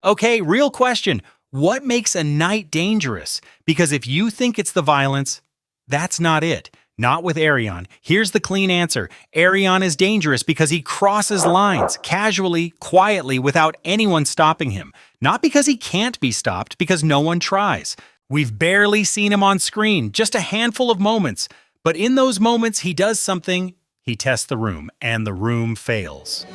Okay, real question. What makes a knight dangerous? Because if you think it's the violence, that's not it. Not with Aerion. Here's the clean answer. Aerion is dangerous because he crosses lines, casually, quietly, without anyone stopping him. Not because he can't be stopped, because no one tries. We've barely seen him on screen, just a handful of moments. But in those moments, he does something. He tests the room, and the room fails.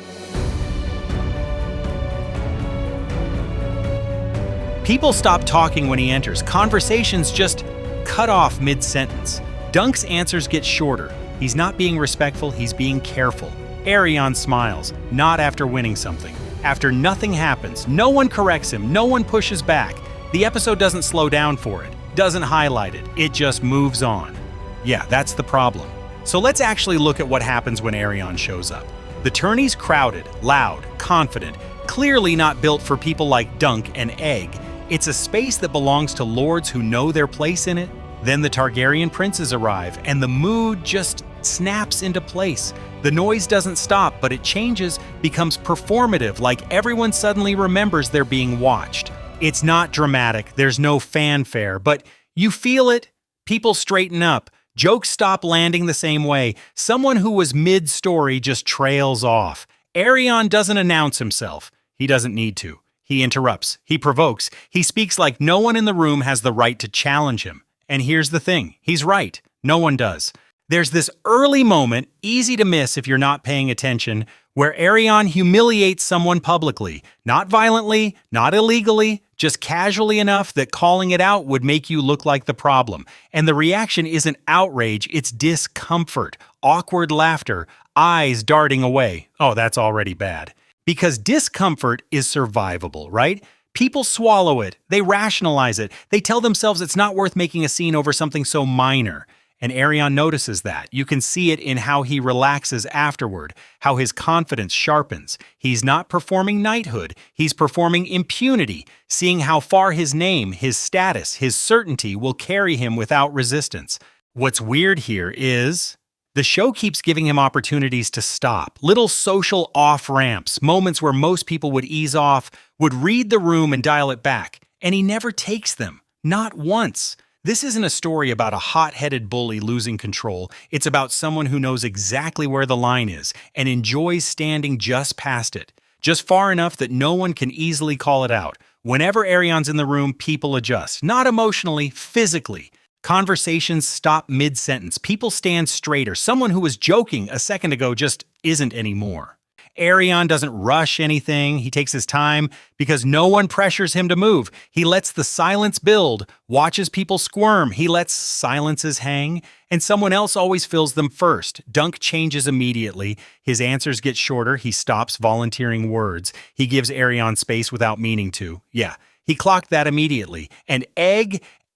People stop talking when he enters. Conversations just cut off mid-sentence. Dunk's answers get shorter. He's not being respectful, he's being careful. Aerion smiles, not after winning something. After nothing happens, no one corrects him, no one pushes back. The episode doesn't slow down for it, doesn't highlight it just moves on. Yeah, that's the problem. So let's actually look at what happens when Aerion shows up. The tourney's crowded, loud, confident, clearly not built for people like Dunk and Egg. It's a space that belongs to lords who know their place in it. Then the Targaryen princes arrive, and the mood just snaps into place. The noise doesn't stop, but it changes, becomes performative, like everyone suddenly remembers they're being watched. It's not dramatic, there's no fanfare, but you feel it. People straighten up. Jokes stop landing the same way. Someone who was mid-story just trails off. Aerion doesn't announce himself. He doesn't need to. He interrupts. He provokes. He speaks like no one in the room has the right to challenge him. And here's the thing. He's right. No one does. There's this early moment, easy to miss if you're not paying attention, where Aerion humiliates someone publicly. Not violently, not illegally, just casually enough that calling it out would make you look like the problem. And the reaction isn't outrage, it's discomfort, awkward laughter, eyes darting away. Oh, that's already bad. Because discomfort is survivable, right? People swallow it, they rationalize it, they tell themselves it's not worth making a scene over something so minor. And Aerion notices that. You can see it in how he relaxes afterward, how his confidence sharpens. He's not performing knighthood, he's performing impunity, seeing how far his name, his status, his certainty will carry him without resistance. What's weird here is the show keeps giving him opportunities to stop, little social off-ramps, moments where most people would ease off, would read the room and dial it back, and he never takes them, not once. This isn't a story about a hot-headed bully losing control. It's about someone who knows exactly where the line is and enjoys standing just past it, just far enough that no one can easily call it out. Whenever Aerion's in the room, people adjust, not emotionally, physically. Conversations stop mid-sentence. People stand straighter. Someone who was joking a second ago just isn't anymore. Aerion doesn't rush anything. He takes his time because no one pressures him to move. He lets the silence build, watches people squirm. He lets silences hang, and someone else always fills them first. Dunk changes immediately. His answers get shorter. He stops volunteering words. He gives Aerion space without meaning to. Yeah, he clocked that immediately. And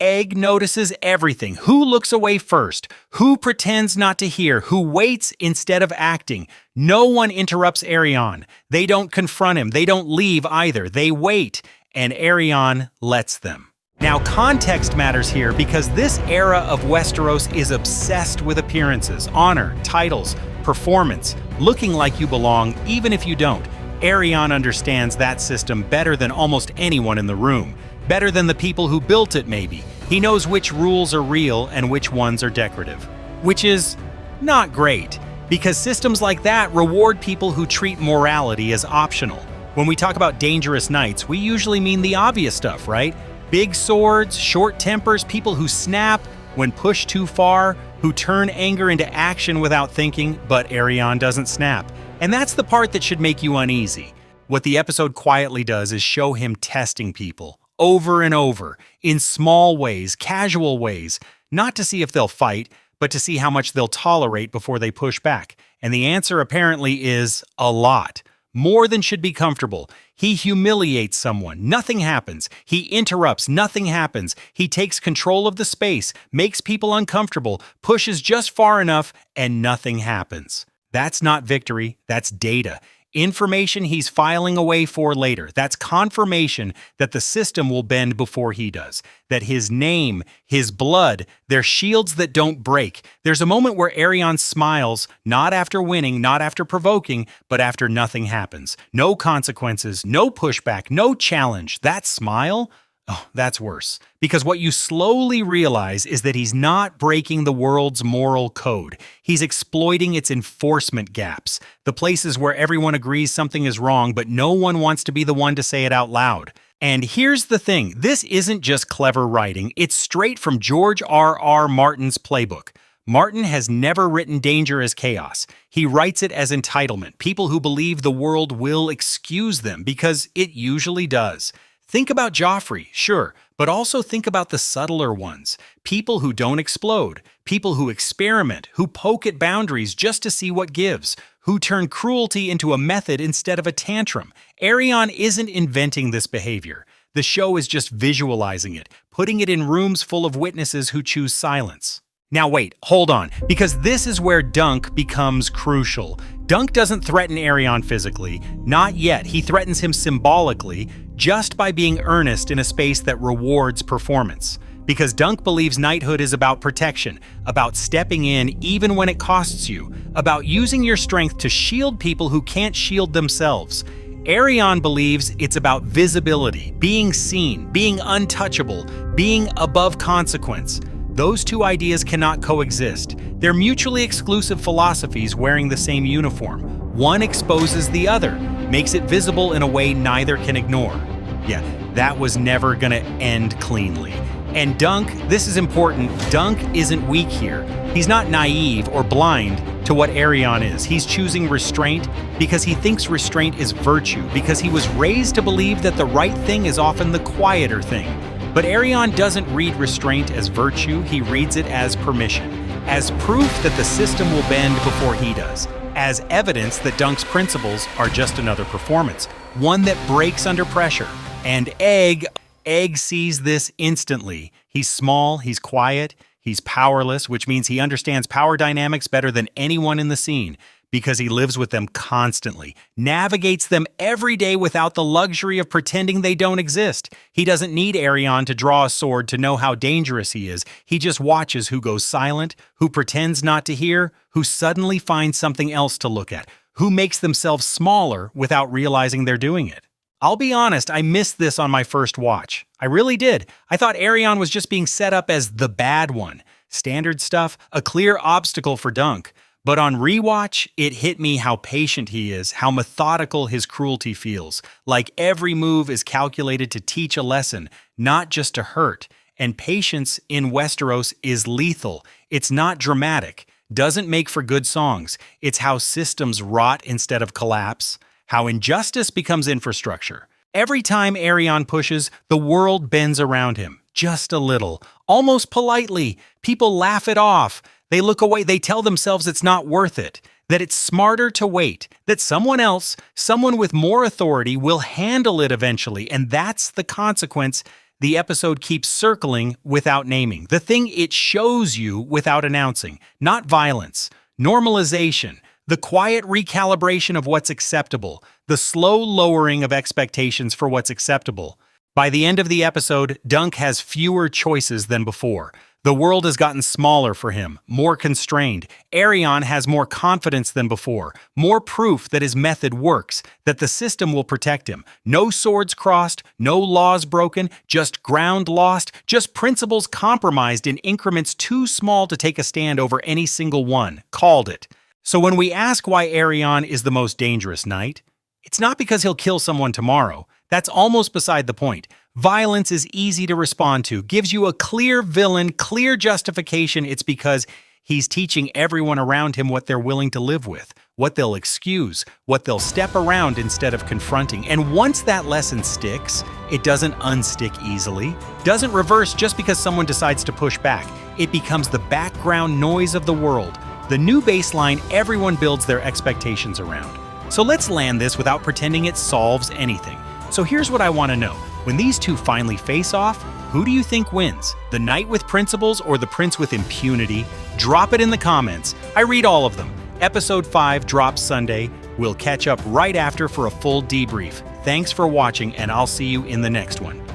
Egg notices everything. Who looks away first? Who pretends not to hear? Who waits instead of acting? No one interrupts Aerion. They don't confront him. They don't leave either. They wait, and Aerion lets them. Now, context matters here because this era of Westeros is obsessed with appearances, honor, titles, performance, looking like you belong even if you don't. Aerion understands that system better than almost anyone in the room. Better than the people who built it, maybe. He knows which rules are real and which ones are decorative. Which is not great, because systems like that reward people who treat morality as optional. When we talk about dangerous knights, we usually mean the obvious stuff, right? Big swords, short tempers, people who snap when pushed too far, who turn anger into action without thinking, but Aerion doesn't snap. And that's the part that should make you uneasy. What the episode quietly does is show him testing people. Over and over, in small ways, casual ways, not to see if they'll fight, but to see how much they'll tolerate before they push back. And the answer apparently is a lot. More than should be comfortable. He humiliates someone. Nothing happens. He interrupts. Nothing happens. He takes control of the space, makes people uncomfortable, pushes just far enough, and nothing happens. That's not victory. That's data. Information he's filing away for later. That's confirmation that the system will bend before he does. That his name, his blood, they're shields that don't break. There's a moment where Aerion smiles, not after winning, not after provoking, but after nothing happens. No consequences, no pushback, no challenge. That smile? Oh, that's worse. Because what you slowly realize is that he's not breaking the world's moral code. He's exploiting its enforcement gaps, the places where everyone agrees something is wrong, but no one wants to be the one to say it out loud. And here's the thing, this isn't just clever writing, it's straight from George R.R. Martin's playbook. Martin has never written danger as chaos. He writes it as entitlement, people who believe the world will excuse them, because it usually does. Think about Joffrey, sure, but also think about the subtler ones. People who don't explode, people who experiment, who poke at boundaries just to see what gives, who turn cruelty into a method instead of a tantrum. Aerion isn't inventing this behavior. The show is just visualizing it, putting it in rooms full of witnesses who choose silence. Now wait, hold on, because this is where Dunk becomes crucial. Dunk doesn't threaten Aerion physically, not yet. He threatens him symbolically, just by being earnest in a space that rewards performance. Because Dunk believes knighthood is about protection, about stepping in even when it costs you, about using your strength to shield people who can't shield themselves. Aerion believes it's about visibility, being seen, being untouchable, being above consequence. Those two ideas cannot coexist. They're mutually exclusive philosophies wearing the same uniform. One exposes the other, makes it visible in a way neither can ignore. Yeah, that was never gonna end cleanly. And Dunk, this is important, Dunk isn't weak here. He's not naive or blind to what Aerion is. He's choosing restraint because he thinks restraint is virtue, because he was raised to believe that the right thing is often the quieter thing. But Aerion doesn't read restraint as virtue, he reads it as permission, as proof that the system will bend before he does, as evidence that Dunk's principles are just another performance, one that breaks under pressure. And Egg sees this instantly. He's small, he's quiet, he's powerless, which means he understands power dynamics better than anyone in the scene, because he lives with them constantly, navigates them every day without the luxury of pretending they don't exist. He doesn't need Aerion to draw a sword to know how dangerous he is. He just watches who goes silent, who pretends not to hear, who suddenly finds something else to look at, who makes themselves smaller without realizing they're doing it. I'll be honest, I missed this on my first watch. I really did. I thought Aerion was just being set up as the bad one. Standard stuff, a clear obstacle for Dunk. But on rewatch, it hit me how patient he is, how methodical his cruelty feels. Like every move is calculated to teach a lesson, not just to hurt. And patience in Westeros is lethal. It's not dramatic, doesn't make for good songs. It's how systems rot instead of collapse, how injustice becomes infrastructure. Every time Aerion pushes, the world bends around him, just a little, almost politely. People laugh it off. They look away, they tell themselves it's not worth it, that it's smarter to wait, that someone else, someone with more authority will handle it eventually, and that's the consequence the episode keeps circling without naming. The thing it shows you without announcing. Not violence, normalization, the quiet recalibration of what's acceptable, the slow lowering of expectations for what's acceptable. By the end of the episode, Dunk has fewer choices than before. The world has gotten smaller for him, more constrained. Aerion has more confidence than before, more proof that his method works, that the system will protect him. No swords crossed, no laws broken, just ground lost, just principles compromised in increments too small to take a stand over any single one. Called it. So when we ask why Aerion is the most dangerous knight, it's not because he'll kill someone tomorrow. That's almost beside the point. Violence is easy to respond to, gives you a clear villain, clear justification. It's because he's teaching everyone around him what they're willing to live with, what they'll excuse, what they'll step around instead of confronting. And once that lesson sticks, it doesn't unstick easily, doesn't reverse just because someone decides to push back. It becomes the background noise of the world, the new baseline everyone builds their expectations around. So let's land this without pretending it solves anything. So here's what I want to know. When these two finally face off, who do you think wins? The knight with principles or the prince with impunity? Drop it in the comments. I read all of them. Episode 5 drops Sunday. We'll catch up right after for a full debrief. Thanks for watching, and I'll see you in the next one.